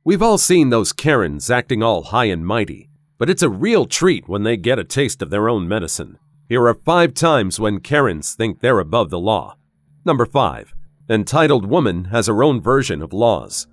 We've all seen those Karens acting all high and mighty, but it's a real treat when they get a taste of their own medicine. Here are 5 times when Karens think they're above the law. Number 5. Entitled woman has her own version of laws.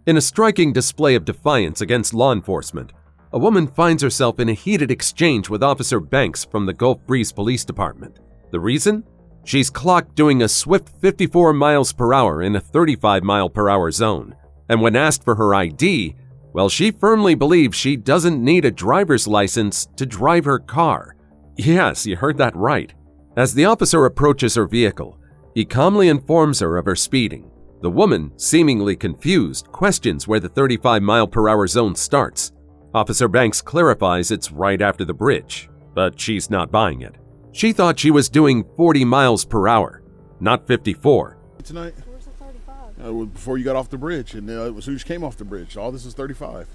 In a striking display of defiance against law enforcement, a woman finds herself in a heated exchange with Officer Banks from the Gulf Breeze Police Department. The reason? She's clocked doing a swift 54 miles per hour in a 35 mile per hour zone. And when asked for her ID, well, she firmly believes she doesn't need a driver's license to drive her car. Yes, you heard that right. As the officer approaches her vehicle, he calmly informs her of her speeding. The woman, seemingly confused, questions where the 35 mile per hour zone starts. Officer Banks clarifies it's right after the bridge, but she's not buying it. She thought she was doing 40 miles per hour, not 54. Tonight? Where's the 35? Before you got off the bridge, and as soon as you came off the bridge, all this is 35.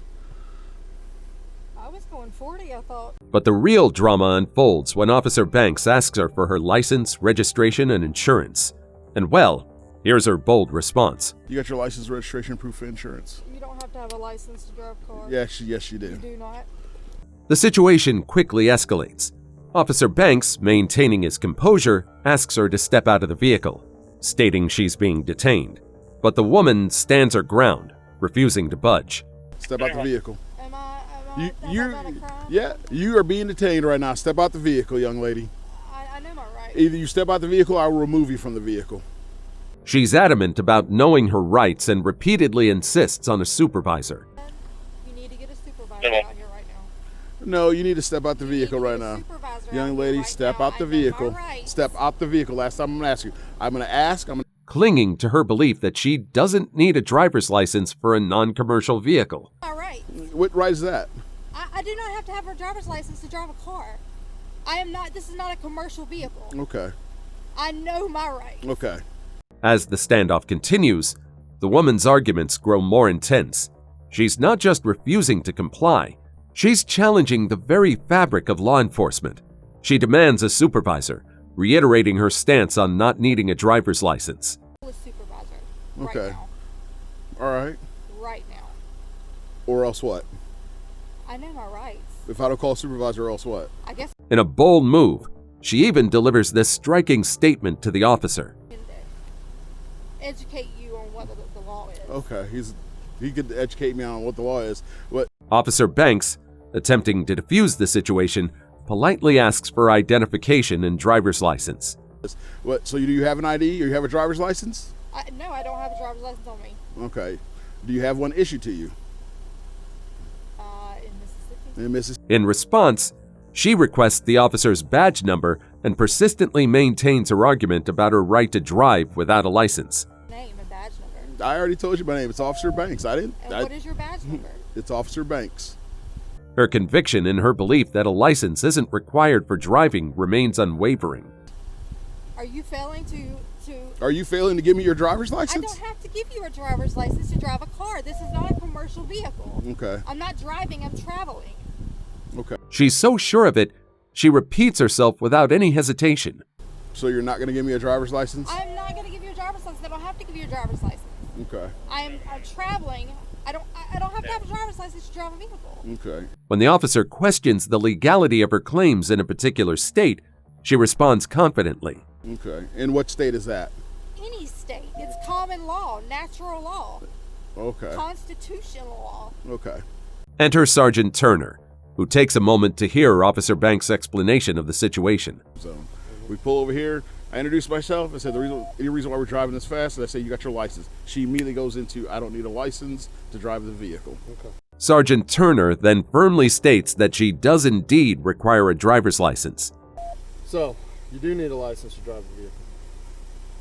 I was going 40, I thought. But the real drama unfolds when Officer Banks asks her for her license, registration, and insurance. And well, here's her bold response. You got your license, registration, proof of insurance? You don't have to have a license to drive a car. Yes, you do. You do not? The situation quickly escalates. Officer Banks, maintaining his composure, asks her to step out of the vehicle, stating she's being detained. But the woman stands her ground, refusing to budge. Step out the vehicle. Am I a crime? Yeah, you are being detained right now. Step out the vehicle, young lady. I know my rights. Either you step out the vehicle, or I will remove you from the vehicle. She's adamant about knowing her rights and repeatedly insists on a supervisor. You need to get a supervisor out here right now. No, you need to step out the vehicle right now. Young lady, step out the vehicle. Step out the vehicle. Last time I'm going to ask you. I'm going to ask. Clinging to her belief that she doesn't need a driver's license for a non-commercial vehicle. My rights. What right is that? I do not have to have a driver's license to drive a car. I am not. This is not a commercial vehicle. Okay. I know my rights. Okay. As the standoff continues, the woman's arguments grow more intense. She's not just refusing to comply, she's challenging the very fabric of law enforcement. She demands a supervisor, reiterating her stance on not needing a driver's license. A supervisor. Okay. Right now. All right. Right now. Or else what? I know my rights. If I don't call a supervisor, or else what? I guess. In a bold move, she even delivers this striking statement to the officer. Educate you on what the law is. Okay, he could educate me on what the law is. What? Officer Banks, attempting to defuse the situation, politely asks for identification and driver's license. What? So do you have an ID or you have a driver's license? No, I don't have a driver's license on me. Okay. Do you have one issued to you? In Mississippi. In Mississippi. In response, she requests the officer's badge number and persistently maintains her argument about her right to drive without a license. Name and badge number. I already told you my name. It's Officer Banks. What is your badge number? It's Officer Banks. Her conviction and her belief that a license isn't required for driving remains unwavering. Are you failing to... Are you failing to give me your driver's I license? don't have to give you a driver's license to drive a car. This is not a commercial vehicle. Okay. I'm not driving, I'm traveling. Okay. She's so sure of it, she repeats herself without any hesitation. So you're not going to give me a driver's license? I'm not going to give you a driver's license. I don't have to give you a driver's license. Okay. I'm traveling. I don't have to have a driver's license to drive a vehicle. Okay. When the officer questions the legality of her claims in a particular state, she responds confidently. Okay. And what state is that? Any state. It's common law, natural law, Okay. constitutional law. Okay. Enter Sergeant Turner, who takes a moment to hear Officer Banks' explanation of the situation. So we pull over here. I introduced myself. I said any reason why we're driving this fast. And I say, you got your license. She immediately goes into, I don't need a license to drive the vehicle. Okay. Sergeant Turner then firmly states that she does indeed require a driver's license. So, you do need a license to drive the vehicle.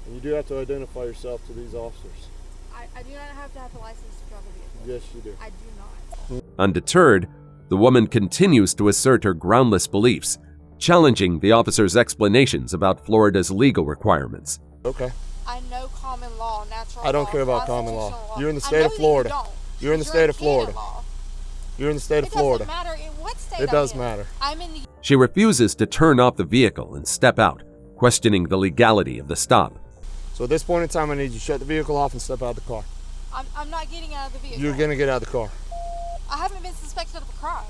And you do have to identify yourself to these officers. I do not have to have a license to drive a vehicle. Yes, you do. I do not. Undeterred, the woman continues to assert her groundless beliefs, challenging the officer's explanations about Florida's legal requirements. Okay. I know common law, natural law. I don't care about common law. constitutional You're in the state of Florida. You're in the state of Florida. You're in the state of Florida. It doesn't matter in what state It does I'm in. matter. I'm in the... She refuses to turn off the vehicle and step out, questioning the legality of the stop. So at this point in time, I need you to shut the vehicle off and step out of the car. I'm not getting out of the vehicle. You're gonna get out of the car. I haven't been suspected of a crime.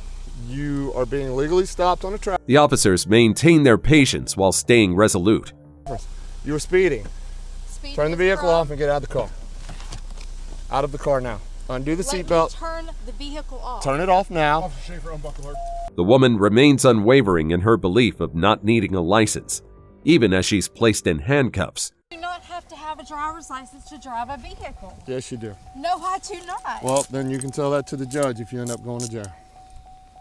You are being legally stopped on a traffic. The officers maintain their patience while staying resolute. You were speeding. Speeding Turn the is a vehicle crime. off and get out of the car. Out of the car now. Undo the Let me seatbelt. turn the vehicle off. Turn it off now. Officer Schaefer, unbuckle her. The woman remains unwavering in her belief of not needing a license, even as she's placed in handcuffs. You do not have to have a driver's license to drive a vehicle. Yes, you do. No, I do not. Well, then you can tell that to the judge if you end up going to jail.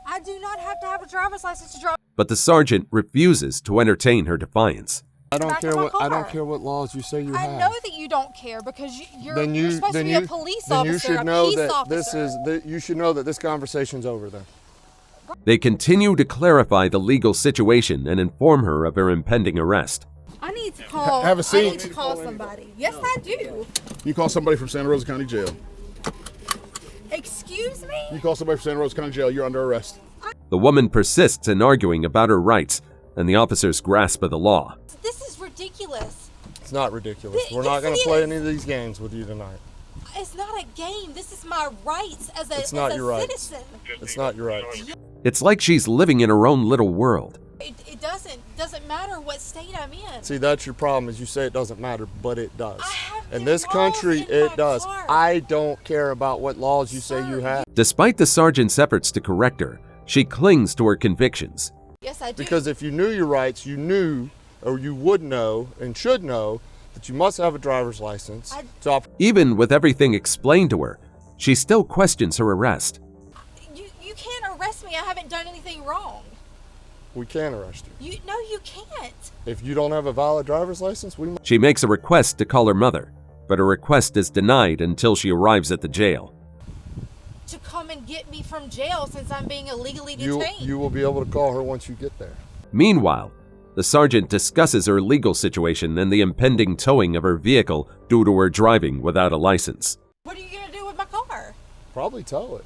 I do not have to have a driver's license to drive. But the sergeant refuses to entertain her defiance. I don't Back care in my what I don't car. care what laws you say you I have. know that you don't care because you're Then supposed to be a police then officer, you should a know peace that officer. you should know that this conversation's over then. They continue to clarify the legal situation and inform her of her impending arrest. I need to call. Have a seat. I need to call somebody. Yes, I do. You call somebody from Santa Rosa County Jail. Excuse me? You call somebody from Santa Rosa County Jail, you're under arrest. The woman persists in arguing about her rights and the officer's grasp of the law. This is ridiculous. It's not ridiculous. We're Yes, not going it to play is. any of these games with you tonight. It's not a game. This is my rights as a, It's not as a your rights. citizen. It's not your rights. It's like she's living in her own little world. It doesn't matter what state I'm in. See, that's your problem is you say it doesn't matter, but it does. I have In the this laws country, in it my does. car. I don't care about what laws you say you Sir, have. Despite the sergeant's efforts to correct her, she clings to her convictions. Yes, I do. Because if you knew your rights, you knew, or you would know, and should know, that you must have a driver's license to operate. Even with everything explained to her, she still questions her arrest. you can't arrest me. I haven't done anything wrong. We can arrest you. No, you can't. If you don't have a valid driver's license, we She makes a request to call her mother, but her request is denied until she arrives at the jail. To come and get me from jail since I'm being illegally you detained. will be able to call her once you get there. Meanwhile, the sergeant discusses her legal situation and the impending towing of her vehicle due to her driving without a license. What are you going to do with my car? Probably tow it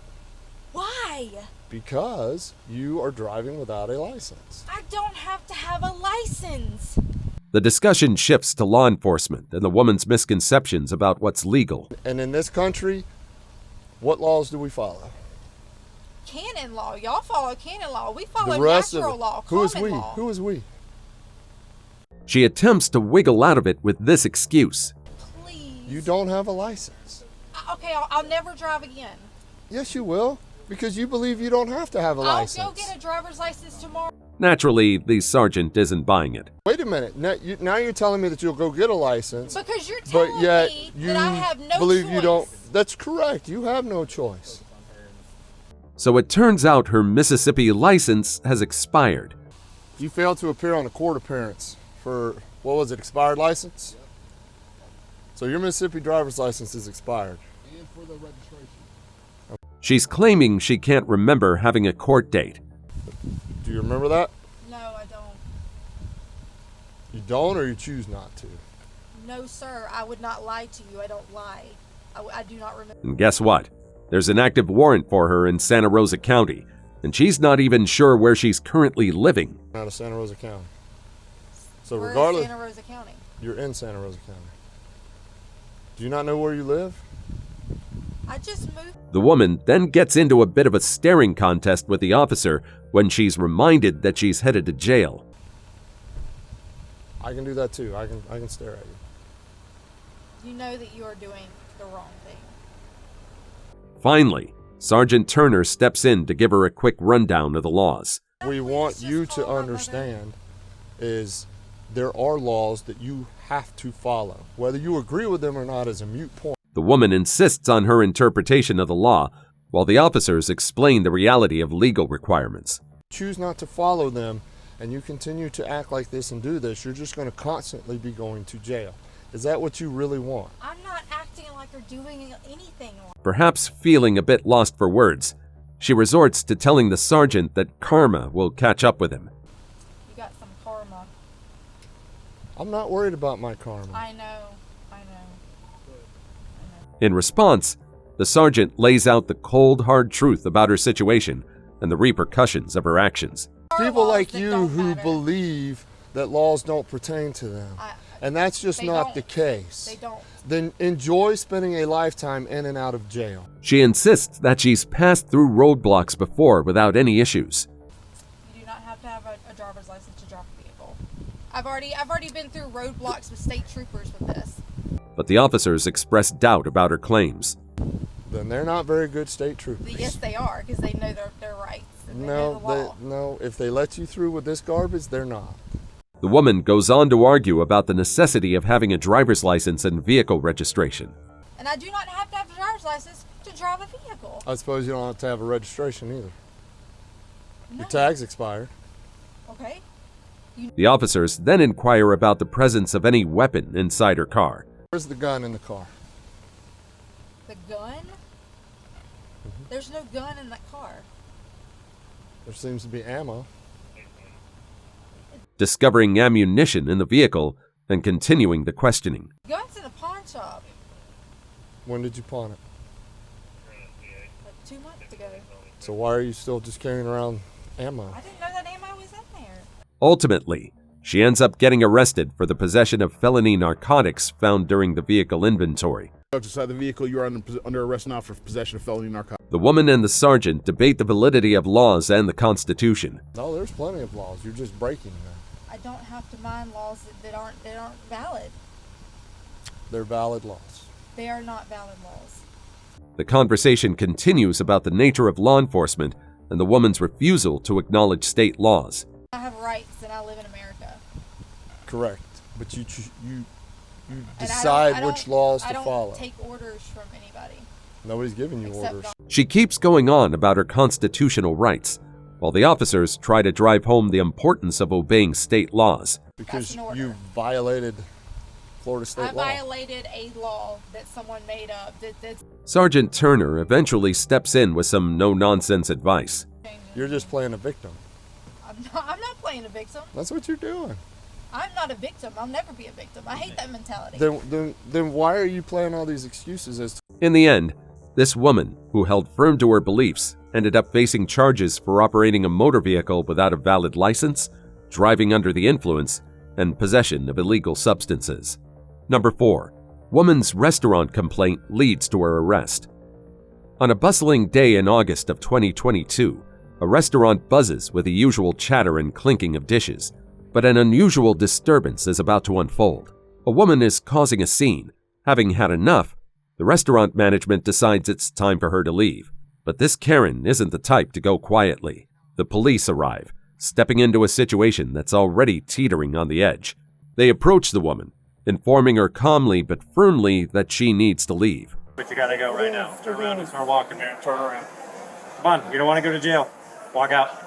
Why? because you are driving without a license. I don't have to have a license. The discussion shifts to law enforcement and the woman's misconceptions about what's legal. And in this country, what laws do we follow? Canon law. Y'all follow canon law. We follow The rest of natural it. law, Who is common we? law. Who is we? She attempts to wiggle out of it with this excuse. Please. You don't have a license. Okay, I'll never drive again. Yes, you will, because you believe you don't have to have a license. I'll go get a driver's license tomorrow. Naturally, the sergeant isn't buying it. Wait a minute. Now you're telling me that you'll go get a license, Because you're but telling yet me you that I have no believe choice. you don't. That's correct. You have no choice. So it turns out her Mississippi license has expired. You failed to appear on a court appearance for, what was it, expired license? So your Mississippi driver's license is expired. And for the registration. She's claiming she can't remember having a court date. Do you remember that? No, I don't. You don't, or you choose not to? No, sir. I would not lie to you. I don't lie. I do not remember. And guess what? There's an active warrant for her in Santa Rosa County, and she's not even sure where she's currently living. Out of Santa Rosa County. So We're regardless, in Santa Rosa County. you're in Santa Rosa County. Do you not know where you live? I just moved. The woman then gets into a bit of a staring contest with the officer when she's reminded that she's headed to jail. I can do that too. I can stare at you. You know that you are doing the wrong thing. Finally, Sergeant Turner steps in to give her a quick rundown of the laws. We want you to understand is there are laws that you have to follow. Whether you agree with them or not is a moot point. The woman insists on her interpretation of the law, while the officers explain the reality of legal requirements. Choose not to follow them and you continue to act like this and do this, you're just going to constantly be going to jail. Is that what you really want? I'm not acting like or doing anything. Perhaps feeling a bit lost for words, she resorts to telling the sergeant that karma will catch up with him. You got some karma. I'm not worried about my karma. I know. In response, the sergeant lays out the cold, hard truth about her situation and the repercussions of her actions. People Laws like that you don't who matter. believe that laws don't pertain to them. And that's just They not don't. the case. They don't. then enjoy spending a lifetime in and out of jail. She insists that she's passed through roadblocks before without any issues. You do not have to have a driver's license to drive a vehicle. I've already been through roadblocks with state troopers with this. But the officers express doubt about her claims. Then they're not very good state troopers. Yes, they are, because they know their rights. And they know the law. No, if they let you through with this garbage, they're not. The woman goes on to argue about the necessity of having a driver's license and vehicle registration. And I do not have to have a driver's license to drive a vehicle. I suppose you don't have to have a registration either. No. Your tag's expired. Okay. The officers then inquire about the presence of any weapon inside her car. Where's the gun in the car? The gun? There's no gun in that car. There seems to be ammo. Discovering ammunition in the vehicle and continuing the questioning. Gun's in a pawn shop. When did you pawn it? Like 2 months ago. So why are you still just carrying around ammo? I didn't know that ammo was in there. Ultimately, she ends up getting arrested for the possession of felony narcotics found during the vehicle inventory. Outside the vehicle, you are under arrest now for possession of felony narcotics. The woman and the sergeant debate the validity of laws and the Constitution. No, there's plenty of laws. You're just breaking them. I don't have to mind laws that aren't valid. They're valid laws. They are not valid laws. The conversation continues about the nature of law enforcement and the woman's refusal to acknowledge state laws. I have rights and I live in America. Correct. But you And decide I don't- which laws to I don't follow. take orders from anybody. Nobody's giving you Except orders. God. She keeps going on about her constitutional rights, while the officers try to drive home the importance of obeying state laws. Because That's an order. you violated Florida state I law. violated a law that someone made up. That's Sergeant Turner eventually steps in with some no-nonsense advice. changing. You're just playing a victim. I'm not playing a victim. That's what you're doing. I'm not a victim. I'll never be a victim. I hate that mentality. Then why are you playing all these excuses as to In the end, this woman, who held firm to her beliefs, ended up facing charges for operating a motor vehicle without a valid license, driving under the influence, and possession of illegal substances. Number 4. Woman's restaurant complaint leads to her arrest. On a bustling day in August of 2022, a restaurant buzzes with the usual chatter and clinking of dishes, but an unusual disturbance is about to unfold. A woman is causing a scene. Having had enough, the restaurant management decides it's time for her to leave. But this Karen isn't the type to go quietly. The police arrive, stepping into a situation that's already teetering on the edge. They approach the woman, informing her calmly but firmly that she needs to leave. But you gotta go right now. Turn around and start walking, man. Turn around. Come on, you don't want to go to jail. Walk out.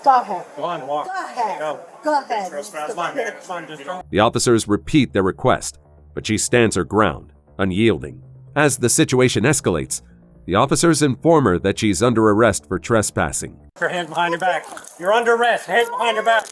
Go ahead. Go on, walk. Go ahead. Go. Go ahead. It's fine, man. It's fine. Just don't. The officers repeat their request, but she stands her ground, unyielding. As the situation escalates, the officers inform her that she's under arrest for trespassing. Put your hands behind your back. You're under arrest. Hands behind your back.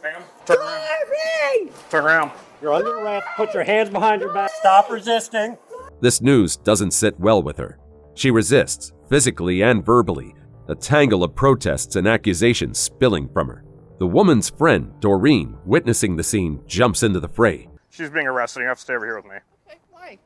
Ma'am, turn around. Turn around. You're under arrest. Put your hands behind your back. Stop resisting. This news doesn't sit well with her. She resists, physically and verbally, a tangle of protests and accusations spilling from her. The woman's friend, Doreen, witnessing the scene, jumps into the fray. She's being arrested. You have to stay over here with me. Okay, why?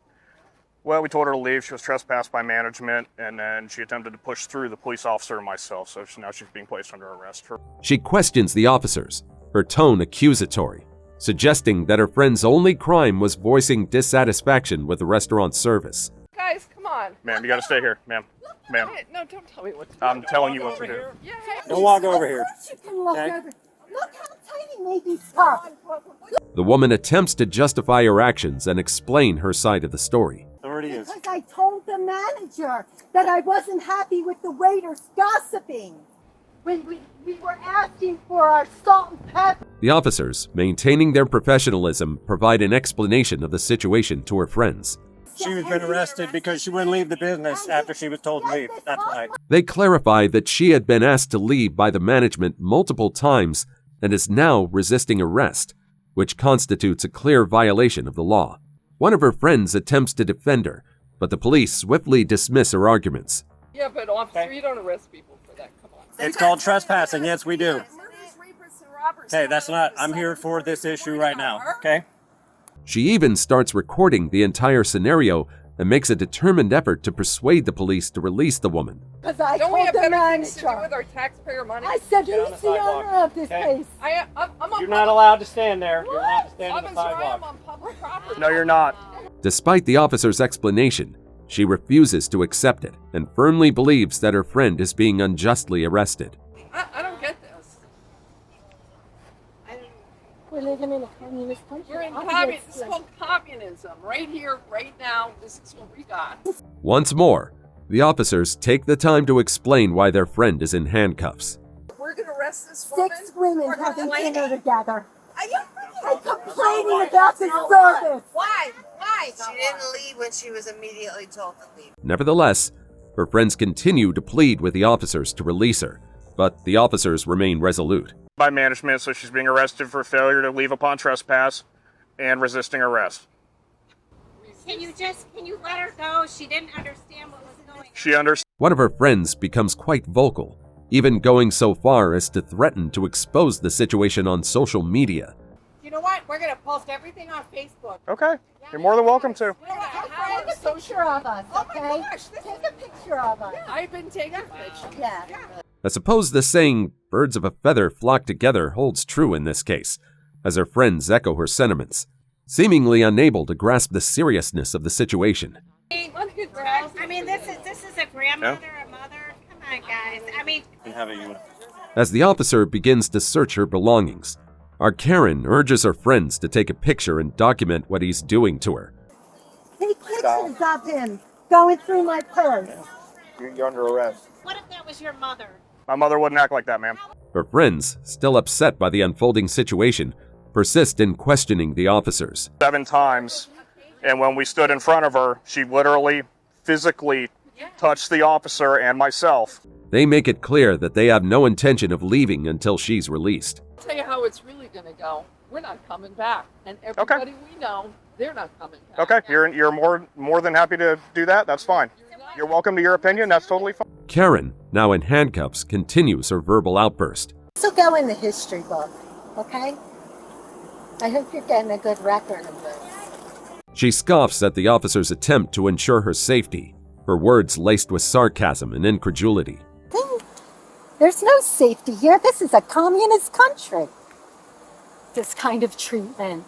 Well, we told her to leave. She was trespassed by management, and then she attempted to push through the police officer and myself, so now she's being placed under arrest. She questions the officers, her tone accusatory, suggesting that her friend's only crime was voicing dissatisfaction with the restaurant's service. Guys, come on. Ma'am, you got to stay here. Ma'am. Ma'am, No, don't tell me what to do. I'm telling you what to do. Yeah. Don't walk over here. Of course you can look Okay. over. Look how tiny these stuff. The woman attempts to justify her actions and explain her side of the story. Authority is. Because I told the manager that I wasn't happy with the waiters gossiping when we were asking for our salt and pepper. The officers, maintaining their professionalism, provide an explanation of the situation to her friends. She was been arrested because she wouldn't leave the business after she was told to leave. That's why. They clarify that she had been asked to leave by the management multiple times and is now resisting arrest, which constitutes a clear violation of the law. One of her friends attempts to defend her, but the police swiftly dismiss her arguments. Yeah, but officer, you don't arrest people for that. Come on. It's called trespassing. Yes, we do. Hey, that's not. I'm here for this issue right now. Okay? She even starts recording the entire scenario and makes a determined effort to persuade the police to release the woman. Because I Don't we told have the better things to do manager. with our taxpayer money? I said, Get on who's the the sidewalk. owner of this Okay. place? You're not allowed to stand there. You're allowed to stand on the Ovens, where I am sidewalk. on public property. No, you're not. Despite the officer's explanation, she refuses to accept it and firmly believes that her friend is being unjustly arrested. I don't get this. We're living in a communist country. We're in Obviously. this is called communism. Right here, right now, this is what we got. Once more, the officers take the time to explain why their friend is in handcuffs. We're going to arrest this woman. 6 women for having complaining. dinner together. Are you And complaining about the service. Why? Why? She didn't leave when she was immediately told to leave. Nevertheless, her friends continue to plead with the officers to release her, but the officers remain resolute. By management, so she's being arrested for failure to leave upon trespass and resisting arrest. Can you let her go? She didn't understand what was going on. She understands. One of her friends becomes quite vocal, even going so far as to threaten to expose the situation on social media. You know what? We're gonna post everything on Facebook. Okay, you're more than welcome to. Take a picture of us, okay? Take a picture of us. I've been taking pictures. Yeah. I suppose the saying, birds of a feather flock together, holds true in this case, as her friends echo her sentiments, seemingly unable to grasp the seriousness of the situation. I mean, this is a grandmother, a mother. Come on, guys. I mean, As the officer begins to search her belongings, our Karen urges her friends to take a picture and document what he's doing to her. Take pictures of him going through my purse. You're under arrest. what if that was your mother? My mother wouldn't act like that, ma'am. Her friends, still upset by the unfolding situation, persist in questioning the officers. 7 times, and when we stood in front of her, she literally, physically touched the officer and myself. They make it clear that they have no intention of leaving until she's released. I'll tell you how it's really going to go. We're not coming back. And everybody we know, they're not coming back. Okay, you're more than happy to do that. That's fine. You're welcome to your opinion. That's totally fine. Karen, now in handcuffs, continues her verbal outburst. This will go in the history book, okay? I hope you're getting a good record of this. She scoffs at the officer's attempt to ensure her safety, her words laced with sarcasm and incredulity. There's no safety here. This is a communist country. This kind of treatment.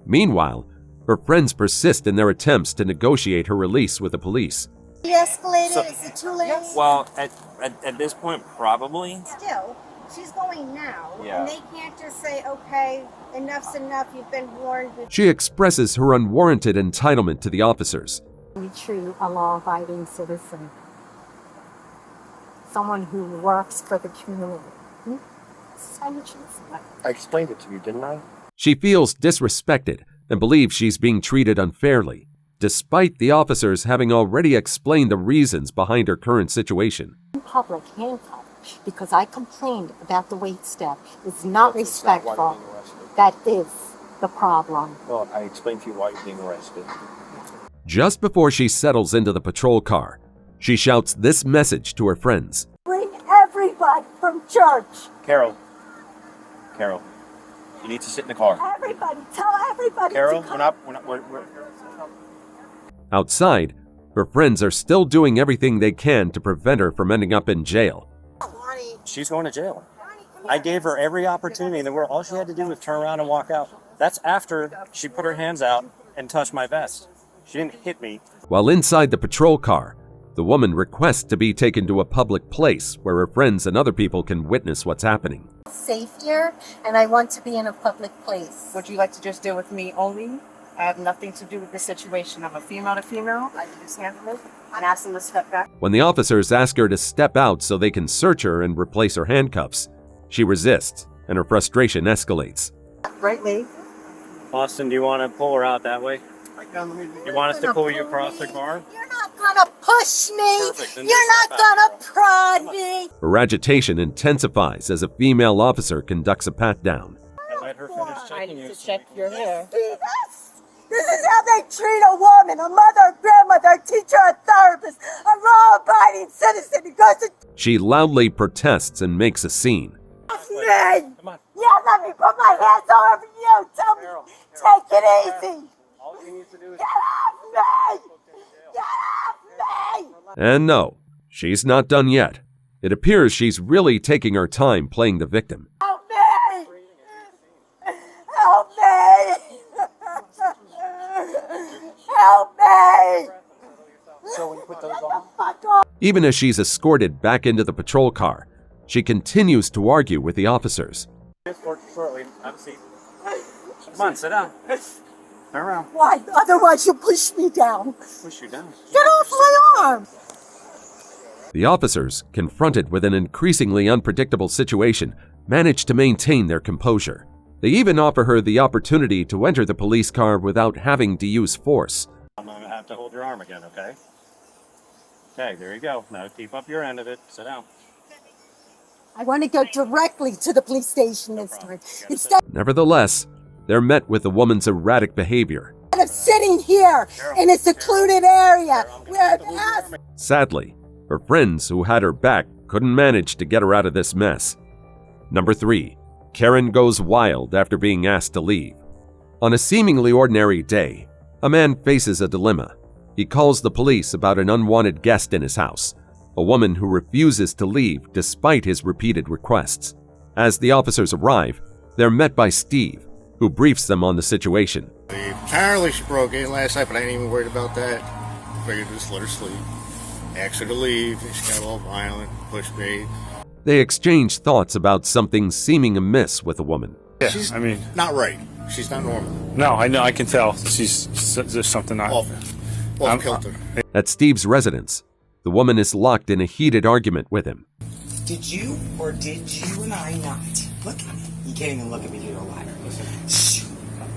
Meanwhile, her friends persist in their attempts to negotiate her release with the police. De-escalated? Is it too late? Well, at this point, probably. Still, she's going now. Yeah. And they can't just say, okay, enough's enough, you've been warned. She expresses her unwarranted entitlement to the officers. Be true, a law-abiding citizen. Someone who works for the community. This is how you choose it. I explained it to you, didn't I? She feels disrespected and believes she's being treated unfairly, despite the officers having already explained the reasons behind her current situation. Public handcuffed because I complained about the wait step. It's not respectful. That is the problem. Well, I explained to you why you're being arrested. Just before she settles into the patrol car, she shouts this message to her friends. Bring everybody from church. Carol, you need to sit in the car. Everybody, tell everybody Carol, to come. we're Outside, her friends are still doing everything they can to prevent her from ending up in jail. She's going to jail. I gave her every opportunity in the world. All she had to do was turn around and walk out. That's after she put her hands out and touched my vest. She didn't hit me. While inside the patrol car, the woman requests to be taken to a public place where her friends and other people can witness what's happening. Safe here, and I want to be in a public place. Would you like to just deal with me only? I have nothing to do with this situation. I'm a female to female. I can just handle it and ask them to step back. When the officers ask her to step out so they can search her and replace her handcuffs, she resists and her frustration escalates. Right leg. Austin, do you want to pull her out that way? You want us to pull you across the car? You're not gonna push me. Perfect, then You're just not step out. gonna prod me. Her agitation intensifies as a female officer conducts a pat-down. I let her finish I checking need you. to check your hair. See this? This is how they treat a woman, a mother, a grandmother, a teacher, a therapist, a law-abiding citizen who goes to She loudly protests and makes a scene. me. Come on. Yeah, let me put my hands all over you. Tell me, take it easy. off me! Get off me! And no, she's not done yet. It appears she's really taking her time playing the victim. Help me! Help me! Help me! So when you put those on? Even as she's escorted back into the patrol car, she continues to argue with the officers. Shortly, have a seat. Come on, sit down. Turn around. Why? Otherwise you'll push me down. Push you down. Get off my arm! The officers, confronted with an increasingly unpredictable situation, manage to maintain their composure. They even offer her the opportunity to enter the police car without having to use force. I'm going to have to hold your arm again, okay? Okay, there you go. Now keep up your end of it. Sit down. I want to go directly to the police station this time. Instead Nevertheless, they're met with the woman's erratic behavior. of sitting here in a secluded area where I've asked. Sadly, her friends who had her back couldn't manage to get her out of this mess. Number 3. Karen goes wild after being asked to leave. On a seemingly ordinary day, a man faces a dilemma. He calls the police about an unwanted guest in his house, a woman who refuses to leave despite his repeated requests. As the officers arrive, they're met by Steve, who briefs them on the situation. Apparently she broke in last night, but I ain't even worried about that. Figured just let her sleep. Asked her to leave, and she got all violent, pushed me. They exchange thoughts about something seeming amiss with the woman. Yeah, she's not right. She's not normal. No, I know. I can tell. There's something not Off kilter. At Steve's residence, the woman is locked in a heated argument with him. Did you or did you and I not? Look at me. You can't even look at me. You're a liar. Shh.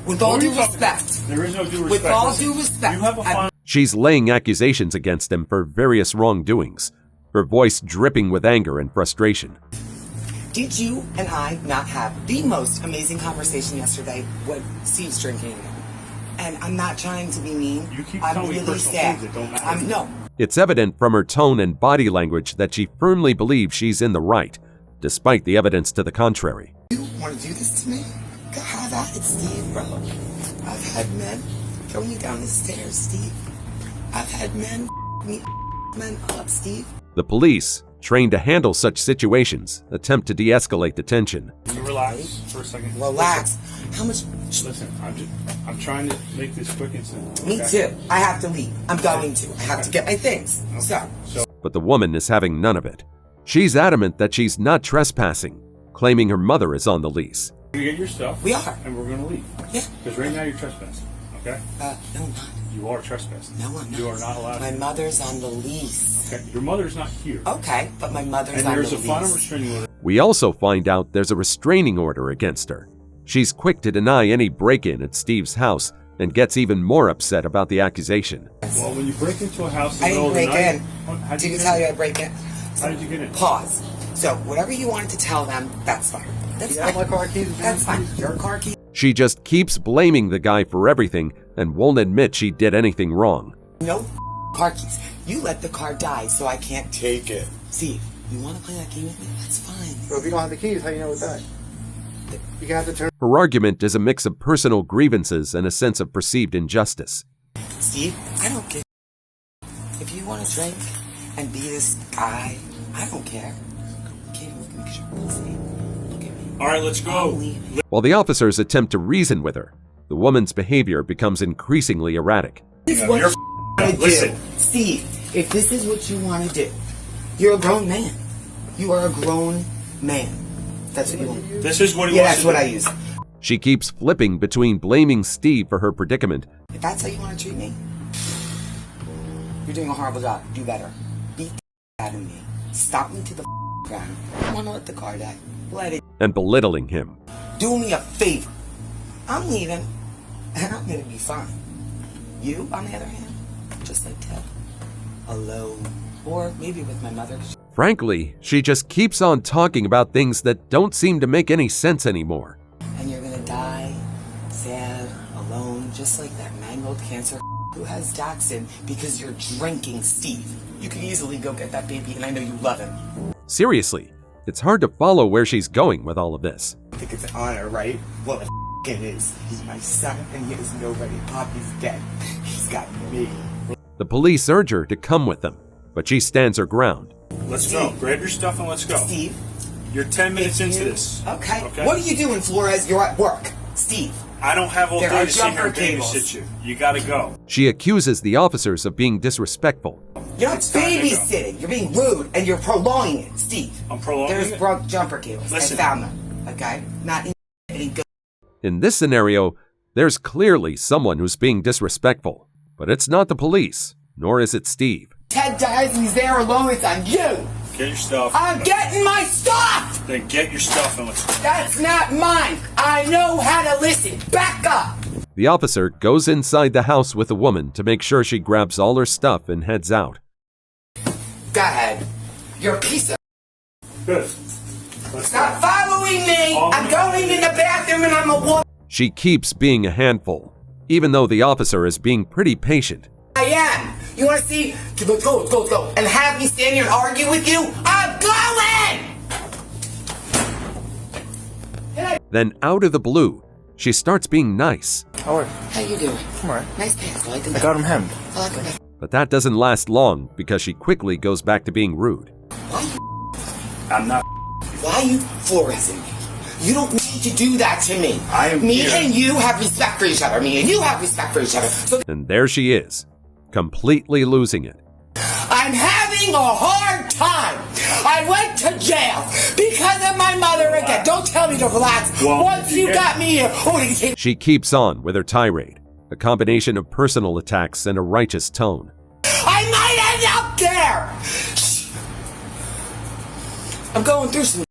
With all due respect. There is no due respect. With all due respect. You have a fine. She's laying accusations against him for various wrongdoings, her voice dripping with anger and frustration. Did you and I not have the most amazing conversation yesterday when Steve's drinking? And I'm not trying to be mean. You keep I'm telling me really personal sad. things that don't matter. No. It's evident from her tone and body language that she firmly believes she's in the right, despite the evidence to the contrary. You want to do this to me? God, have at it, Steve, bro. I've had men throw me down the stairs, Steve. I've had men me men up, Steve. The police, trained to handle such situations, attempt to de-escalate the tension. Can you relax for a second? Relax. How much? Listen, I'm trying to make this quick and simple. Me too. I have to leave. I'm going to. I have to get my things. So. But the woman is having none of it. She's adamant that she's not trespassing, claiming her mother is on the lease. You get your stuff. We are. And we're going to leave. Yeah. Because right now you're trespassing. Okay? No, I'm not. You are trespassing. No, I'm not. You are not allowed. My mother's on the lease. Okay. Your mother's not here. Okay, but my mother's and on the there's lease. a final restraining order. We also find out there's a restraining order against her. She's quick to deny any break-in at Steve's house and gets even more upset about the accusation. Well, when you break into a house in I the middle didn't of the break night, in. Didn't tell you I break in. How did you get in? Pause. So whatever you wanted to tell them, that's fine. That's fine. My car keys. That's fine. Your car key. She just keeps blaming the guy for everything and won't admit she did anything wrong. No car keys. You let the car die, so I can't take it. Steve, you want to play that game with me? That's fine. So if you don't have the keys, how do you know it's died? You have to turn. Her argument is a mix of personal grievances and a sense of perceived injustice. Steve, I don't care. If you want to drink and be this guy, I don't care. You can't even look at me because you're pussy. Look at me. All right, let's go. While the officers attempt to reason with her, the woman's behavior becomes increasingly erratic. This is what you want to do. Steve, if this is what you want to do, you're a grown man. You are a grown man. That's what you want. This is what he yeah, wants that's to what do. I use. She keeps flipping between blaming Steve for her predicament If that's how you want to treat me, you're doing a horrible job. Do better. Beat the out of me. Stop me to the ground. I want to let the car die. Let it. and belittling him. Do me a favor. I'm leaving, and I'm gonna be fine. You, on the other hand, just like Ted, alone, or maybe with my mother. Frankly, she just keeps on talking about things that don't seem to make any sense anymore. And you're gonna die, sad, alone, just like that mangled cancer who has Jackson because you're drinking, Steve. You can easily go get that baby, and I know you love him. Seriously, it's hard to follow where she's going with all of this. I think it's an honor, right? Well, it is. He's my son, and he has nobody. Poppy's dead. He's got me. The police urge her to come with them, but she stands her ground. Let's go. Grab your stuff and let's go. Steve. You're 10 minutes into this. Okay. What are you doing, Flores? You're at work. Steve. I don't have all There day are to sit here jumper and cables. babysit you. You gotta go. She accuses the officers of being disrespectful. You're not babysitting. You're being rude, and you're prolonging it, Steve. I'm prolonging There's it? broke jumper cables. Listen. I found them. Okay? Not in any good. In this scenario, there's clearly someone who's being disrespectful, but it's not the police, nor is it Steve. Ted dies and he's there alone. It's on you. Get your stuff. I'm getting my stuff. Then get your stuff and let's go. That's not mine. I know how to listen. Back up. The officer goes inside the house with the woman to make sure she grabs all her stuff and heads out. Go ahead. You're a piece of. Good. Let's Stop following me. I'm going in the bathroom and I'm a woman. She keeps being a handful, even though the officer is being pretty patient. I am. You want to see? Let's go, let's go, let's go. And have me stand here and argue with you? I'm going! Then out of the blue, she starts being nice. How you doing? I'm alright. Nice pants. I like them. I got him hemmed. I like them. But that doesn't last long because she quickly goes back to being rude. I'm not. Why are you fluorescing me? You don't need to do that to me. I am Me here. and you have respect for each other. Me and you have respect for each other. So And there she is, completely losing it. I'm having a hard time. I went to jail because of my mother again. Don't tell me to relax. Well, Once you yeah. got me here. Oh, you can't. She keeps on with her tirade, a combination of personal attacks and a righteous tone. I might end up there. Shh. I'm going through some.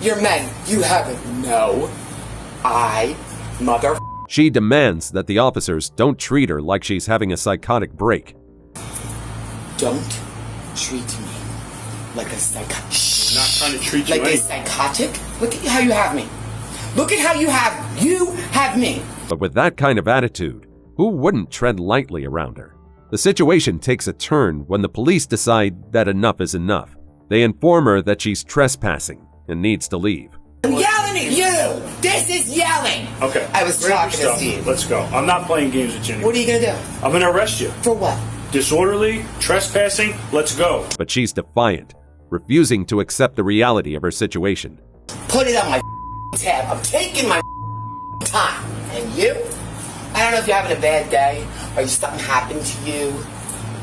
You're men. You haven't. No. Mother. She demands that the officers don't treat her like she's having a psychotic break. Don't treat me like a psychotic. I'm not trying to treat you Like a any. psychotic? Look at how you have me. Look at how you have me. But with that kind of attitude, who wouldn't tread lightly around her? The situation takes a turn when the police decide that enough is enough. They inform her that she's trespassing and needs to leave. I'm yelling at you. This is yelling. Okay. I was grab your talking to stuff. Steve. Let's go. I'm not playing games with you anymore. What are you gonna do? I'm gonna arrest you. For what? Disorderly, trespassing, let's go. But she's defiant, refusing to accept the reality of her situation. Put it on my tab. I'm taking my time. And you? I don't know if you're having a bad day or something happened to you,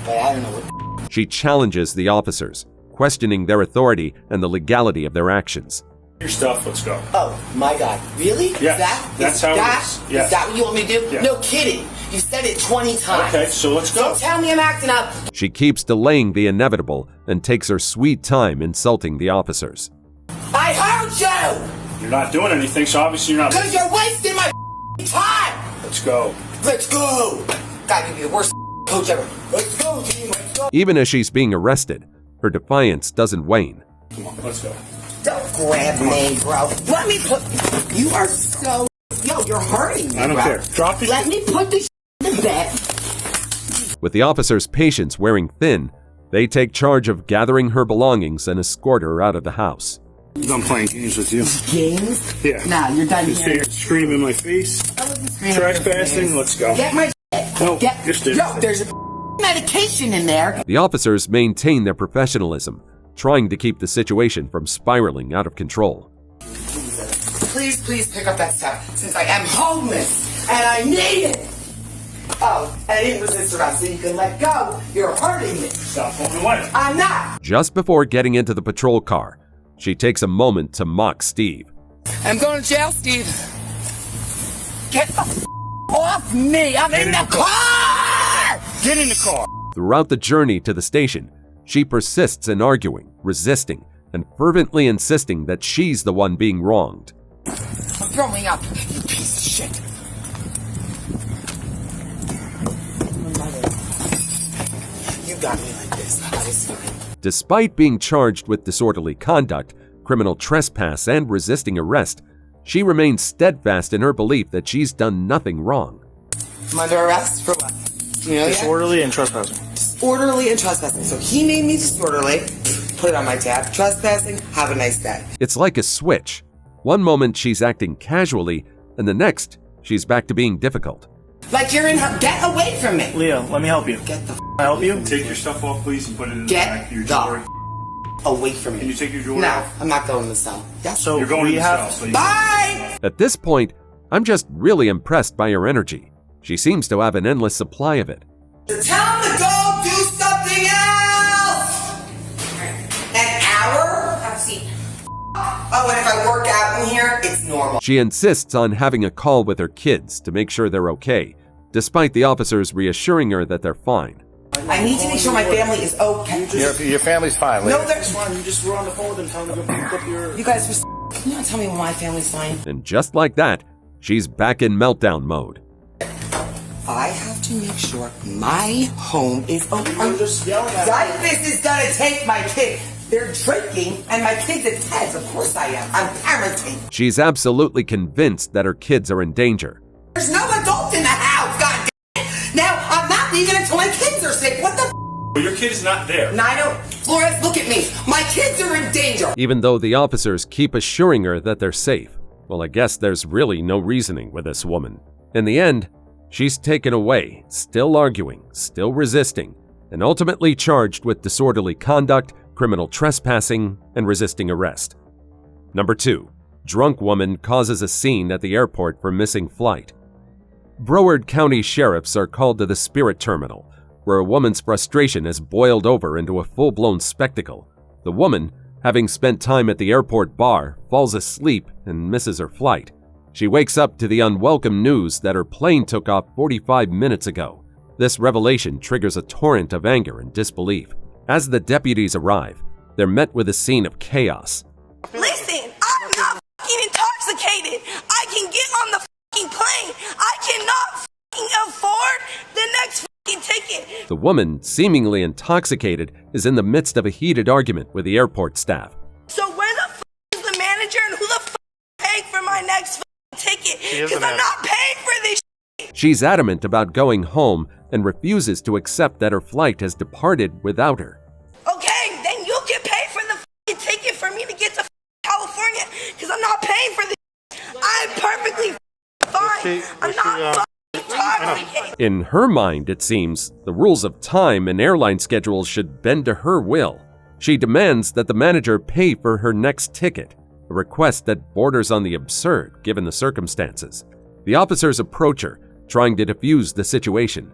but I don't know what. She challenges the officers, questioning their authority and the legality of their actions. Your stuff, let's go. Oh my God! Really? Yes, that's how it is. Yes. Is that what you want me to do? Yes. No kidding. You said it 20 times. Okay, so let's go. Don't tell me I'm acting up. She keeps delaying the inevitable and takes her sweet time insulting the officers. I heard you. You're not doing anything, so obviously you're not. Because you're wasting my time. Let's go. Let's go. God, you'd be the worst coach ever. Let's go, team. Let's go. Even as she's being arrested, her defiance doesn't wane. Come on, let's go. Don't grab me, bro. Let me put. You are so. Yo, you're hurting me, I don't bro. care. Drop it. Let me put this in the bed. With the officers' patience wearing thin, they take charge of gathering her belongings and escort her out of the house. I'm playing games with you. Games? Yeah. Nah, you're done Just here. here screaming in my face. I wasn't screaming in your Trespassing, face. let's go. Get my No, Get. just this. Yo, there's a medication in there. The officers maintain their professionalism, trying to keep the situation from spiraling out of control. Please, please pick up that stuff since I am homeless and I need it. Oh, and I didn't resist arrest, so you can let go. You're hurting me. Stop pulling away. I'm not. Just before getting into the patrol car, she takes a moment to mock Steve. I'm going to jail, Steve. Get the off me. I'm in the car. Get in the car. Throughout the journey to the station, she persists in arguing, resisting, and fervently insisting that she's the one being wronged. Throw me up, you piece of shit. You got me like this. I was fine. Despite being charged with disorderly conduct, criminal trespass, and resisting arrest, she remains steadfast in her belief that she's done nothing wrong. I'm under arrest for what? You know Disorderly and trespassing. Disorderly and trespassing. So he made me disorderly. Put it on my tab. Trespassing. Have a nice day. It's like a switch. One moment she's acting casually, and the next, she's back to being difficult. Like you're in her. Get away from me. Leo, let me help you. Get the help you? Take your stuff off, please, and put it in the back of your jewelry. Away from me. Can you take your jewelry No, off? I'm not going to the cell. Yes. So You're going we to the have. cell. So Bye! At this point, I'm just really impressed by her energy. She seems to have an endless supply of it. Tell him to go do something else! An hour? Have a seat. Oh, and if I work out in here, it's normal. She insists on having a call with her kids to make sure they're okay, despite the officers reassuring her that they're fine. I need to make sure my family is okay. Your family's fine. No, they're Fine, you just were on the phone with them telling them to go pick up your. You guys were. Can you not tell me when my family's fine? And just like that, she's back in meltdown mode. I have to make sure my home is okay. You're just yelling at me. This is gonna take my kid. They're drinking, and my kid's at Ted's. Of course I am. I'm parenting. She's absolutely convinced that her kids are in danger. There's no adult in the house, god damn it. Now, I'm not leaving until my kids are sick. What the Well, your kid is not there. Nino, Flores, look at me. My kids are in danger. Even though the officers keep assuring her that they're safe. Well, I guess there's really no reasoning with this woman. In the end, she's taken away, still arguing, still resisting, and ultimately charged with disorderly conduct, criminal trespassing, and resisting arrest. Number 2. Drunk woman causes a scene at the airport for missing flight. Broward County sheriffs are called to the Spirit Terminal, where a woman's frustration has boiled over into a full-blown spectacle. The woman, having spent time at the airport bar, falls asleep and misses her flight. She wakes up to the unwelcome news that her plane took off 45 minutes ago. This revelation triggers a torrent of anger and disbelief. As the deputies arrive, they're met with a scene of chaos. Listen, I'm not fucking intoxicated. I can get on the fucking plane. I cannot fucking afford the next fucking ticket. The woman, seemingly intoxicated, is in the midst of a heated argument with the airport staff. So where the fuck is the manager and who the fuck is paying for my next fucking ticket? Because I'm not paying for this shit. She's adamant about going home and refuses to accept that her flight has departed without her. Okay, then you can pay for the fucking ticket for me to get to California because I'm not paying for this. I'm perfectly fine. I'm not fucking intoxicated. In her mind, it seems, the rules of time and airline schedules should bend to her will. She demands that the manager pay for her next ticket, a request that borders on the absurd given the circumstances. The officers approach her, trying to defuse the situation.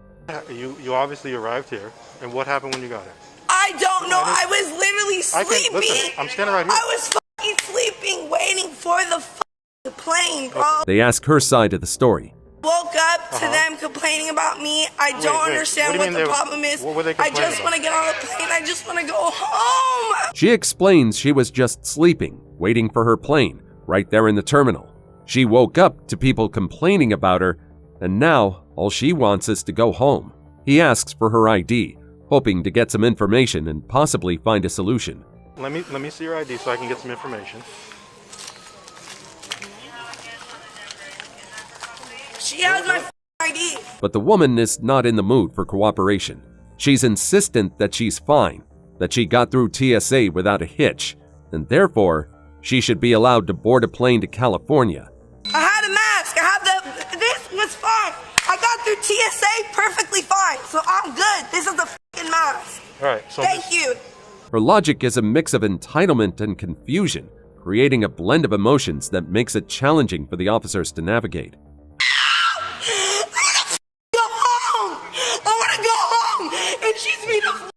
You obviously arrived here, and what happened when you got here? I don't know. I was literally sleeping. Listen, I'm standing right here. I was fucking sleeping, waiting for the fucking plane, bro. They ask her side of the story. Woke up to them complaining about me. I don't understand what the problem is. I just want to get on the plane. I just want to go home. She explains she was just sleeping, waiting for her plane, right there in the terminal. She woke up to people complaining about her, and now all she wants is to go home. He asks for her ID, hoping to get some information and possibly find a solution. Let me see your ID so I can get some information. She has my ID. But the woman is not in the mood for cooperation. She's insistent that she's fine, that she got through TSA without a hitch, and therefore, she should be allowed to board a plane to California. I had a mask. This was fine. I got through TSA perfectly fine, so I'm good. This is the fucking mask. All right. So Thank you. Her logic is a mix of entitlement and confusion, creating a blend of emotions that makes it challenging for the officers to navigate. Go home. I want to go home. And she's being a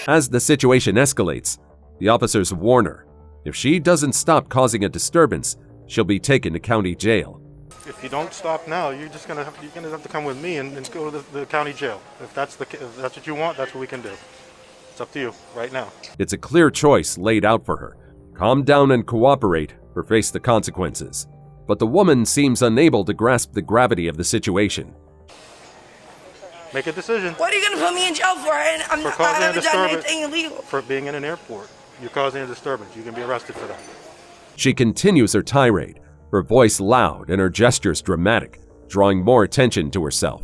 As the situation escalates, the officers warn her. If she doesn't stop causing a disturbance, she'll be taken to county jail. if you don't stop now, you're gonna have to come with me and go to the county jail. If that's what you want, that's what we can do. It's up to you right now. It's a clear choice laid out for her. Calm down and cooperate or face the consequences. But the woman seems unable to grasp the gravity of the situation. Make a decision. What are you going to put me in jail for? I haven't done anything illegal. For being in an airport. You're causing a disturbance. You can be arrested for that. She continues her tirade, her voice loud and her gestures dramatic, drawing more attention to herself.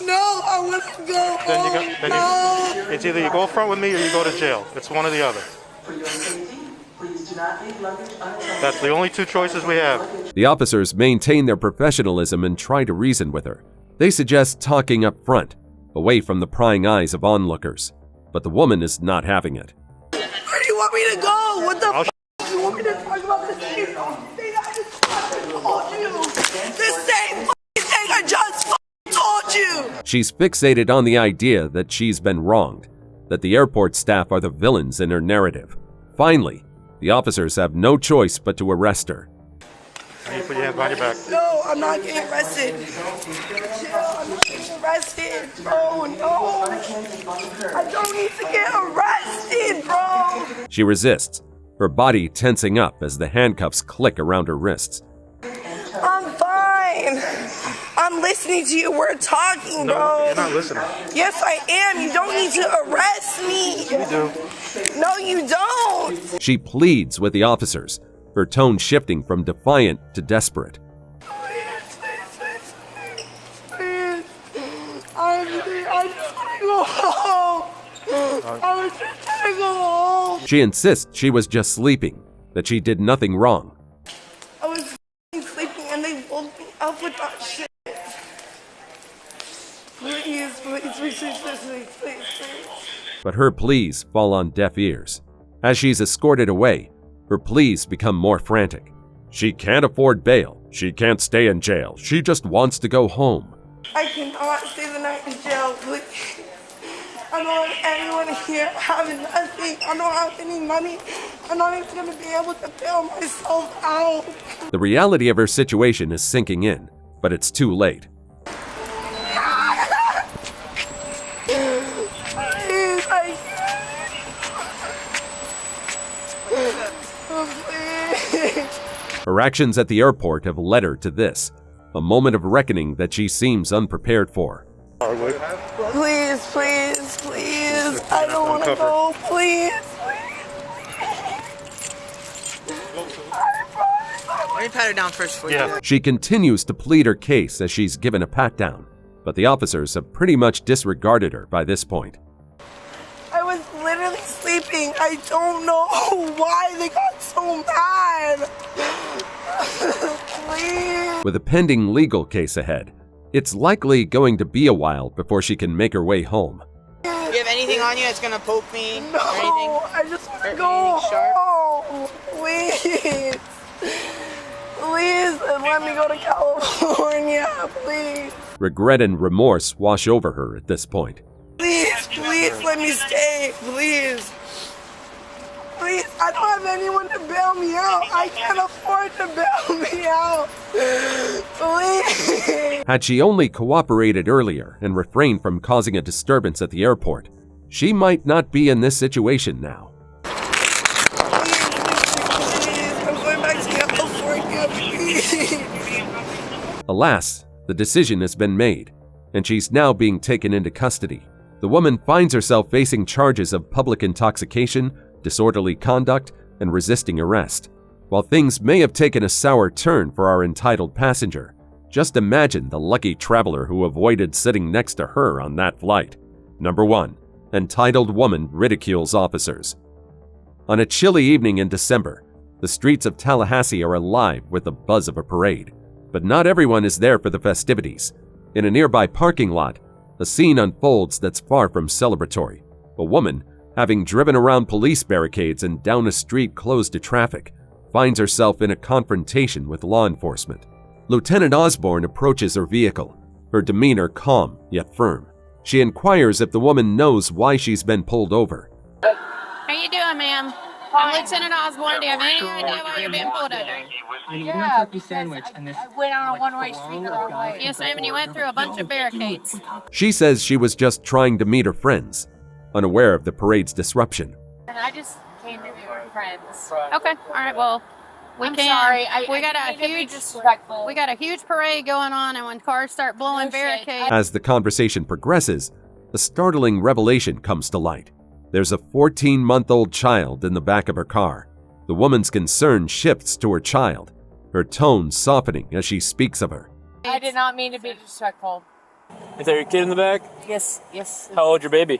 No, I want to go home. It's either you go front with me or you go to jail. It's one or the other. That's the only two choices we have. The officers maintain their professionalism and try to reason with her. They suggest talking up front, away from the prying eyes of onlookers. But the woman is not having it. Where do you want me to go? What the f*** do you want me to talk about this thing? I just fucking told you. The same thing I just told you. She's fixated on the idea that she's been wronged, that the airport staff are the villains in her narrative. Finally, the officers have no choice but to arrest her. I need to put your hand behind your back. No, I'm not getting arrested. I'm not getting arrested, bro. No. I don't need to get arrested, bro. She resists, her body tensing up as the handcuffs click around her wrists. I'm fine. I'm listening to you. We're talking, bro. No, you're not listening. Yes, I am. You don't need to arrest me. You do. No, you don't. She pleads with the officers, her tone shifting from defiant to desperate. I just want to go home. I was just trying to go home. She insists she was just sleeping, that she did nothing wrong. I was sleeping and they woke me up with that shit. Please, please. But her pleas fall on deaf ears. As she's escorted away, her pleas become more frantic. She can't afford bail. She can't stay in jail. She just wants to go home. I cannot stay the night in jail, please. I don't have anyone here having nothing. I don't have any money. I'm not even going to be able to bail myself out. The reality of her situation is sinking in, but it's too late. Please, I please. Her actions at the airport have led her to this, a moment of reckoning that she seems unprepared for. Please. I don't want to go. Please. Let me pat her down first for you. She continues to plead her case as she's given a pat-down, but the officers have pretty much disregarded her by this point. I was literally sleeping. I don't know why they got so mad. Please. With a pending legal case ahead, it's likely going to be a while before she can make her way home. Do you have anything on you that's gonna poke me? No, or anything? I just want to go home. Please. Please, let me go to California, please. Regret and remorse wash over her at this point. Please let me stay, please. Please, I don't have anyone to bail me out. I can't afford to bail me out. Please. Had she only cooperated earlier and refrained from causing a disturbance at the airport, she might not be in this situation now. I'm going back to California, please. Alas, the decision has been made, and she's now being taken into custody. The woman finds herself facing charges of public intoxication, disorderly conduct, and resisting arrest. While things may have taken a sour turn for our entitled passenger, just imagine the lucky traveler who avoided sitting next to her on that flight. Number 1. Entitled woman ridicules officers. On a chilly evening in December, the streets of Tallahassee are alive with the buzz of a parade. But not everyone is there for the festivities. In a nearby parking lot, a scene unfolds that's far from celebratory. A woman, having driven around police barricades and down a street closed to traffic, finds herself in a confrontation with law enforcement. Lieutenant Osborne approaches her vehicle, her demeanor calm yet firm. She inquires if the woman knows why she's been pulled over. How you doing, ma'am? I'm Lieutenant Osborne. Do you have any idea why you're being pulled over? Yeah, I went on a one-way street the wrong way. Yes, ma'am, and you went through a bunch of barricades. She says she was just trying to meet her friends, unaware of the parade's disruption. And I just came to be with friends. Okay, all right, well, we I'm can. sorry. We got a huge parade going on, and when cars start blowing barricades. As the conversation progresses, a startling revelation comes to light. There's a 14-month-old child in the back of her car. The woman's concern shifts to her child, her tone softening as she speaks of her. I did not mean to be disrespectful. Is that your kid in the back? Yes. How old's your baby?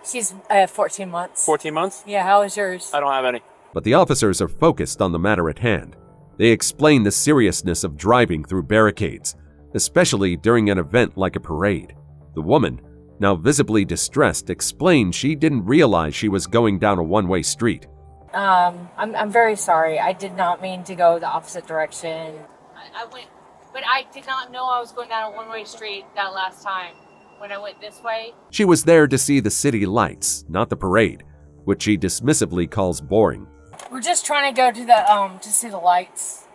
She's 14 months. 14 months? Yeah, how is yours? I don't have any. But the officers are focused on the matter at hand. They explain the seriousness of driving through barricades, especially during an event like a parade. The woman, now visibly distressed, explained she didn't realize she was going down a one-way street. I'm very sorry. I did not mean to go the opposite direction. I went, but I did not know I was going down a one-way street that last time when I went this way. She was there to see the city lights, not the parade, which she dismissively calls boring. We're just trying to go to the to see the lights.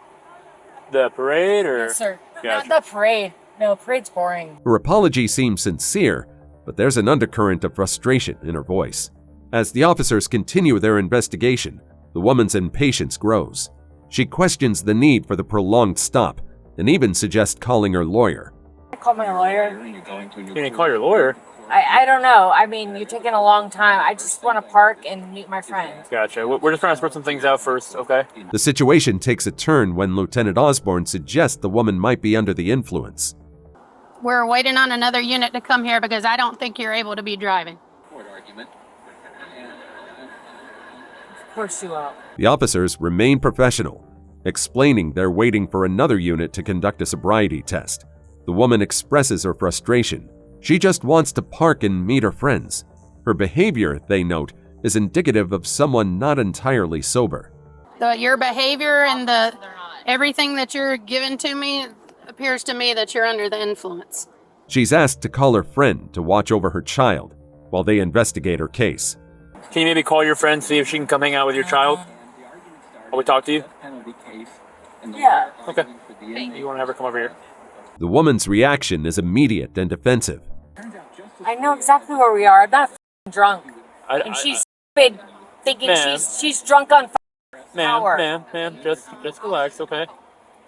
The parade, or? Yes, sir. Gotcha. Not the parade. No, parade's boring. Her apology seems sincere, but there's an undercurrent of frustration in her voice. As the officers continue their investigation, the woman's impatience grows. She questions the need for the prolonged stop and even suggests calling her lawyer. I call my lawyer. You didn't call your lawyer? I don't know. I mean, you're taking a long time. I just want to park and meet my friend. Gotcha. We're just trying to sort some things out first, okay? The situation takes a turn when Lieutenant Osborne suggests the woman might be under the influence. We're waiting on another unit to come here because I don't think you're able to be driving. Of course you are. The officers remain professional, explaining they're waiting for another unit to conduct a sobriety test. The woman expresses her frustration. She just wants to park and meet her friends. Her behavior, they note, is indicative of someone not entirely sober. Your behavior and everything that you're giving to me appears to me that you're under the influence. She's asked to call her friend to watch over her child while they investigate her case. Can you maybe call your friend, see if she can come hang out with your child? Will we talk to you? Yeah. Okay. You want to have her come over here? The woman's reaction is immediate and defensive. I know exactly where we are. I'm not drunk. And she's stupid, thinking she's drunk on power. Ma'am, just relax, okay?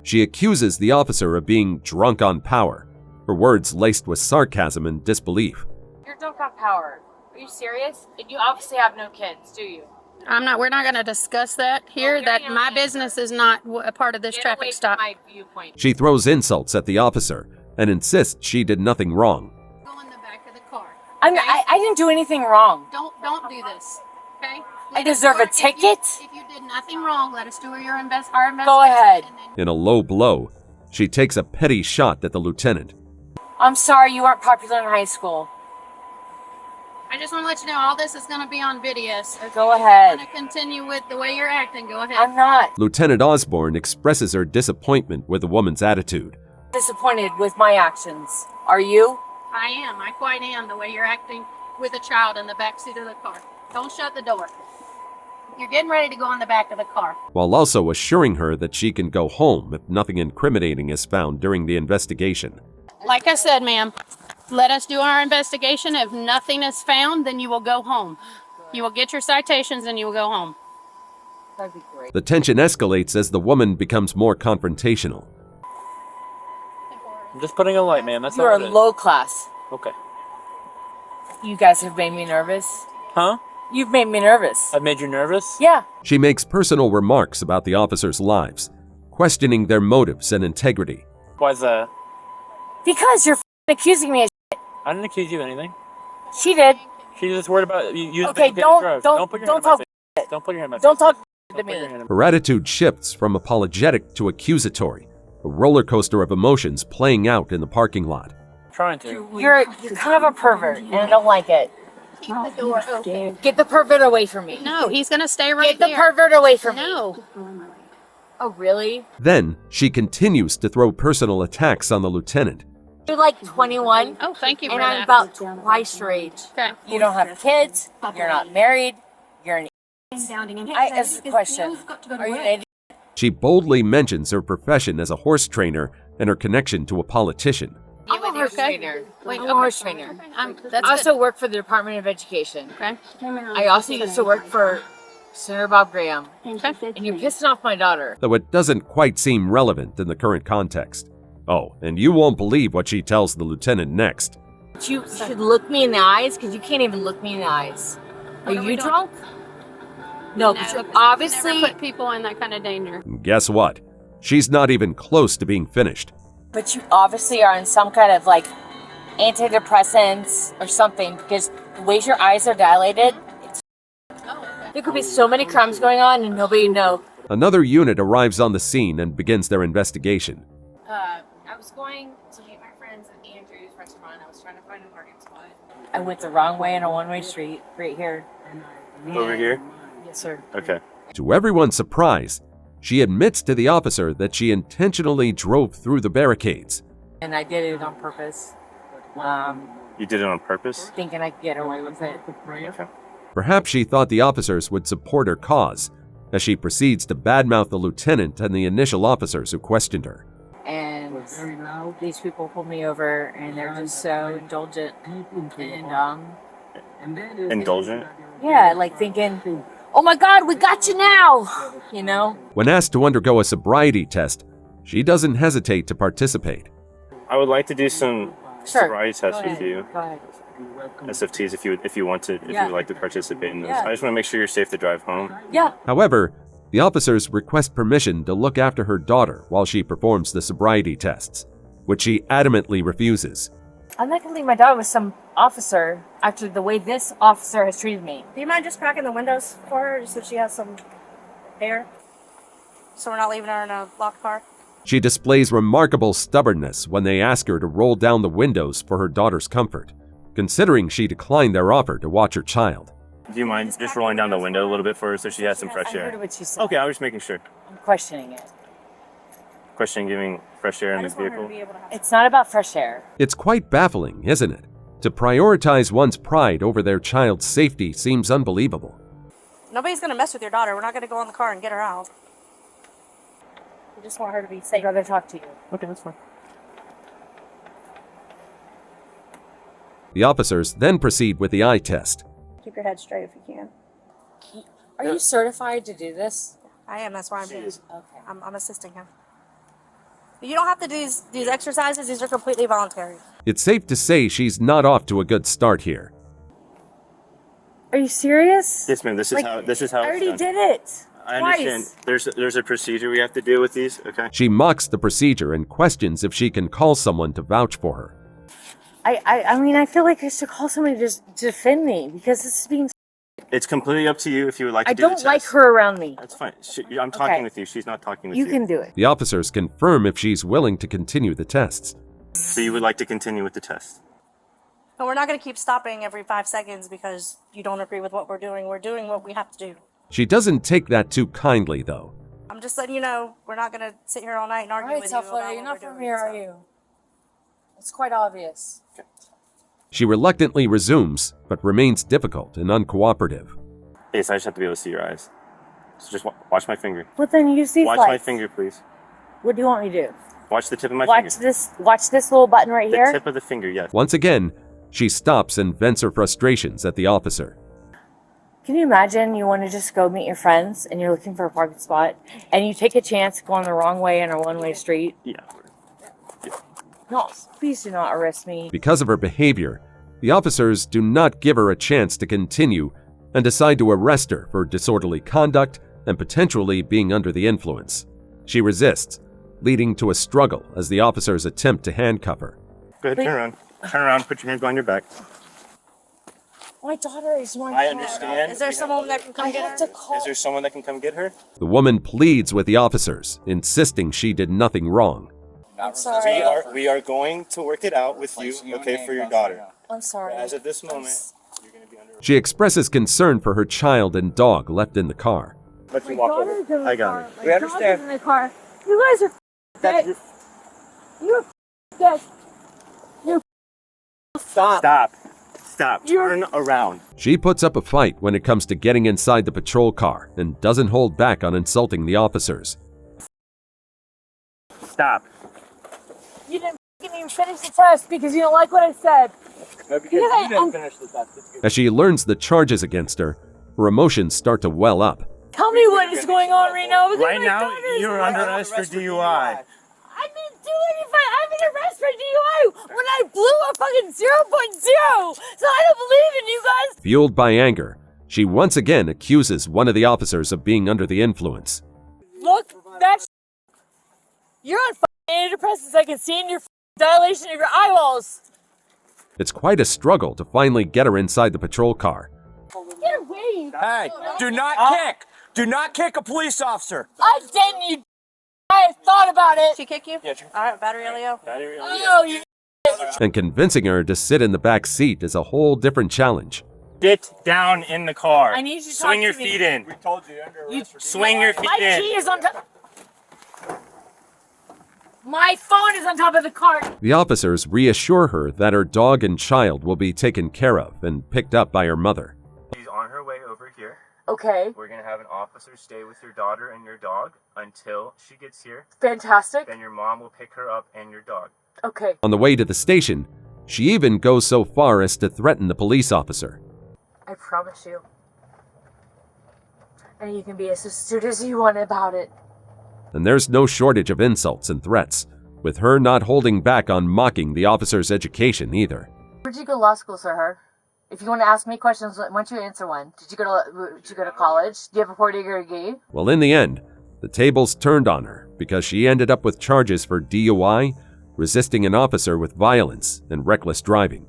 She accuses the officer of being drunk on power, her words laced with sarcasm and disbelief. You're drunk on power. Are you serious? And you obviously have no kids, do you? We're not going to discuss that here. That my business is not a part of this traffic stop. My viewpoint. She throws insults at the officer and insists she did nothing wrong. Go in the back of the car. I didn't do anything wrong. Don't do this. Okay? I deserve a ticket. If you did nothing wrong, let us do our investigation. Go ahead. In a low blow, she takes a petty shot at the lieutenant. I'm sorry you weren't popular in high school. I just want to let you know all this is going to be on video. So go ahead. If you want to continue with the way you're acting, go ahead. I'm not. Lieutenant Osborne expresses her disappointment with the woman's attitude. Disappointed with my actions. Are you? I am. I quite am. The way you're acting with a child in the back seat of the car. Don't shut the door. You're getting ready to go in the back of the car. While also assuring her that she can go home if nothing incriminating is found during the investigation. Like I said, ma'am, let us do our investigation. If nothing is found, then you will go home. You will get your citations and you will go home. That'd be great. The tension escalates as the woman becomes more confrontational. I'm just putting a light, man. That's all You're it a is. low class. Okay. You guys have made me nervous. Huh? You've made me nervous. I've made you nervous? Yeah. She makes personal remarks about the officers' lives, questioning their motives and integrity. Why's that? Because you're accusing me of shit. I didn't accuse you of anything. She did. She just worried about you. Okay, don't put your hand don't in talk my face. Don't put your hand in my face. Don't talk to Don't put me. your hand in my Her attitude shifts from apologetic to accusatory, a roller coaster of emotions playing out in the parking lot. Trying to. You're kind of a pervert, and I don't like it. Keep the door open. Get the pervert away from me. No, he's going to stay right there. Get the pervert away from me. No. Oh, really? Then, she continues to throw personal attacks on the lieutenant. You're like 21. Oh, thank you for and that. I'm about twice your age. Okay. You don't have kids. You're not married. You're an I ask a question. Are you an idiot? She boldly mentions her profession as a horse trainer and her connection to a politician. I'm a horse trainer. Wait, I'm a horse trainer. That's I also work for the Department of Education. Okay. I also used to work for Senator Bob Graham. Okay. And you're pissing off my daughter. Though it doesn't quite seem relevant in the current context. Oh, and you won't believe what she tells the lieutenant next. You should look me in the eyes because you can't even look me in the eyes. Are you drunk? No, because you obviously never put people in that kind of danger. Guess what? She's not even close to being finished. But you obviously are on some kind of like antidepressants or something because the way your eyes are dilated, it's There could be so many crimes going on and nobody know. Another unit arrives on the scene and begins their investigation. I was going to meet my friends at Andrew's restaurant. I was trying to find a parking spot. I went the wrong way in a one-way street right here. Over here? Yes, sir. Okay. To everyone's surprise, she admits to the officer that she intentionally drove through the barricades. And I did it on purpose. You did it on purpose? Thinking I could get away with it. Okay. Perhaps she thought the officers would support her cause, as she proceeds to badmouth the lieutenant and the initial officers who questioned her. And these people pulled me over, and they're just so indulgent. And Indulgent? yeah, like thinking, oh my God, we got you now, you know? When asked to undergo a sobriety test, she doesn't hesitate to participate. I would like to do some sobriety tests Go with ahead. you. Go ahead. SFTs if you want to, if Yeah. you would like to participate in those. Yeah. I just want to make sure you're safe to drive home. Yeah. However, the officers request permission to look after her daughter while she performs the sobriety tests, which she adamantly refuses. I'm not gonna leave my daughter with some officer after the way this officer has treated me. Do you mind just cracking the windows for her just so she has some air? So we're not leaving her in a locked car? She displays remarkable stubbornness when they ask her to roll down the windows for her daughter's comfort, considering she declined their offer to watch her child. Do you mind just rolling down the window a little bit for her so she has some fresh I air? heard what you said. Okay, I was just making sure. I'm questioning it. Questioning giving fresh air in the vehicle. It's not about fresh air. It's quite baffling, isn't it? To prioritize one's pride over their child's safety seems unbelievable. Nobody's gonna mess with your daughter. We're not gonna go in the car and get her out. We just want her to be safe. I'd rather talk to you. Okay, that's fine. The officers then proceed with the eye test. Keep your head straight if you can. Are you certified to do this? I am. That's why I'm here. Okay. I'm assisting him. You don't have to do these exercises. These are completely voluntary. It's safe to say she's not off to a good start here. Are you serious? Yes, ma'am. This is how I it's already done. did it. I Twice. understand. There's a procedure we have to do with these. Okay. She mocks the procedure and questions if she can call someone to vouch for her. I mean, I feel like I should call somebody to just defend me because this is being. It's completely up to you if you would like to I do the don't test. like her around me. That's fine. I'm talking Okay. with you. She's not talking with you. You can do it. The officers confirm if she's willing to continue the tests. So you would like to continue with the test? But we're not going to keep stopping every 5 seconds because you don't agree with what we're doing. We're doing what we have to do. She doesn't take that too kindly, though. I'm just letting you know we're not going to sit here all night and argue with you about what You're not we're from doing, here, so. are you? It's quite obvious. She reluctantly resumes, but remains difficult and uncooperative. Yes, I just have to be able to see your eyes. So just watch my finger. But then you see Watch lights. my finger, please. What do you want me to do? Watch the tip of my Watch finger. this. Watch this little button right The here. tip of the finger, yes. Once again, she stops and vents her frustrations at the officer. Can you imagine you want to just go meet your friends and you're looking for a parking spot and you take a chance going the wrong way in a one-way street? Yeah. No, please do not arrest me. Because of her behavior, the officers do not give her a chance to continue and decide to arrest her for disorderly conduct and potentially being under the influence. She resists, leading to a struggle as the officers attempt to handcuff her. Go ahead, turn around. Turn around, put your hands behind your back. My daughter is my I understand. Is there someone that can come get her? Is there someone that can come get her? The woman pleads with the officers, insisting she did nothing wrong. I'm sorry. We are going to work it out with you, okay, for your daughter. I'm sorry. As of this moment, She expresses concern for her child and dog left in the car. let you walk over. I got it. We understand. In the car. You guys are dead. You're dead. You're Stop. Turn around. She puts up a fight when it comes to getting inside the patrol car and doesn't hold back on insulting the officers. Stop. You didn't even finish the test because you don't like what I said. No, because you didn't finish the test. As she learns the charges against her, her emotions start to well up. Tell me what is going on right now. Because Right my now, daughter is you're under arrest for DUI. I didn't do anything. I'm in arrest for DUI when I blew a fucking 0.0. So I don't believe in you guys. Fueled by anger, she once again accuses one of the officers of being under the influence. Look, that's you're on antidepressants. I can see in your dilation of your eyeballs. It's quite a struggle to finally get her inside the patrol car. Get away. Hey, do not kick. Do not kick a police officer. I didn't, you. I thought about it. She kick you? Yeah, sure. All right, battery Leo. Oh, you. And convincing her to sit in the back seat is a whole different challenge. Sit down in the car. I need you to swing talk your to me. feet in. We told you under You- Swing your feet My in. key is on top. My phone is on top of the car. The officers reassure her that her dog and child will be taken care of and picked up by her mother. She's on her way over here. Okay. We're going to have an officer stay with your daughter and your dog until she gets here. Fantastic. Then your mom will pick her up and your dog. Okay. On the way to the station, she even goes so far as to threaten the police officer. I promise you. And you can be as astute as you want about it. And there's no shortage of insults and threats, with her not holding back on mocking the officer's education either. Where'd you go to law school, sir? If you want to ask me questions, why don't you answer one? Did you go to college? Do you have a 4-degree degree? Well, in the end, the tables turned on her because she ended up with charges for DUI, resisting an officer with violence, and reckless driving.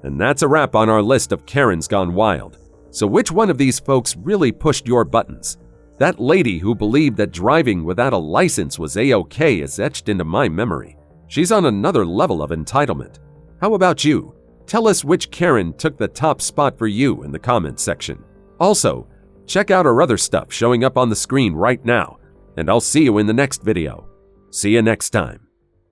And that's a wrap on our list of Karens gone wild. So which one of these folks really pushed your buttons? That lady who believed that driving without a license was A-OK is etched into my memory. She's on another level of entitlement. How about you? Tell us which Karen took the top spot for you in the comments section. Also, check out our other stuff showing up on the screen right now, and I'll see you in the next video. See you next time.